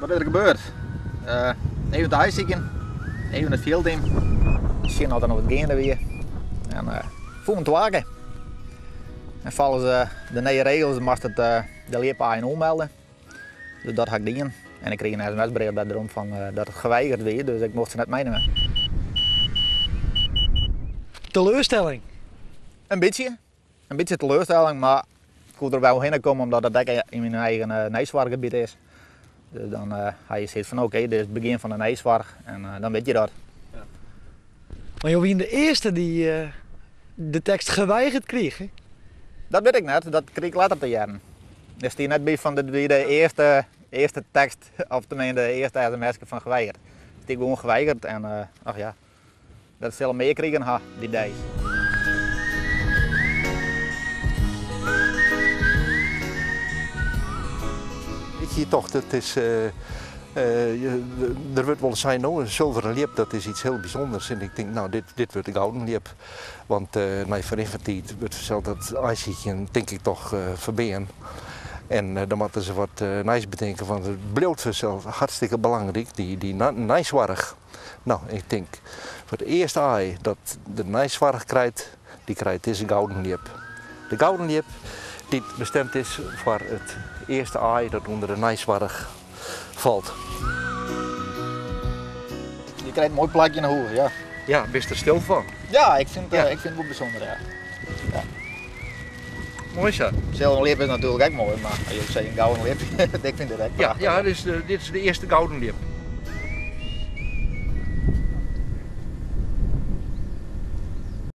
Wat is er gebeurd? Even de ijszieken, even het veldteam. Misschien altijd nog wat gaande weer. En voor het wagen. En volgens de nieuwe regels moest het de leerpaaien ommelden. Dus dat ga ik doen. En ik kreeg een sms-bericht daarom van dat het geweigerd werd, dus ik mocht ze net meenemen. Teleurstelling? Een beetje teleurstelling, maar ik kon er wel heen komen omdat het in mijn eigen nijswaargebied is. Dus dan ga je zoiets van oké, dit is het begin van een ijswaar en dan weet je dat. Ja. Maar je bent de eerste die de tekst geweigerd kreeg, hè? Dat weet ik net, dat kreeg ik later te jaren. Dus die net bij van de eerste tekst, of tenminste de eerste sms van geweigerd. Dus die gewoon geweigerd en ach ja, dat ze al meekregen die dag. Ik zie toch, dat is, er wordt wel zijn, nou, een zilveren lip, dat is iets heel bijzonders. En ik denk, nou, dit wordt een gouden lip. Want na verrichting wordt zelf dat ijsje, denk ik toch, verbeen. En dan moeten ze wat nice bedenken, want het blijft vanzelf hartstikke belangrijk, die nijswarrig. Nou, ik denk, voor het eerste ei dat de nijswarrig krijgt, die krijgt deze gouden lip. De gouden lip die bestemd is voor het eerste ei dat onder de nijswarrig valt. Je krijgt een mooi plaatje in de hoofd, ja. Ja, ben je er stil van? Ja, ik vind het wel bijzonder, ja. Mooi zo. Zilveren lip is natuurlijk ook mooi, maar als je zegt een gouden lip, ik vind het echt prachtig. Ja, dus dit is de eerste gouden lip.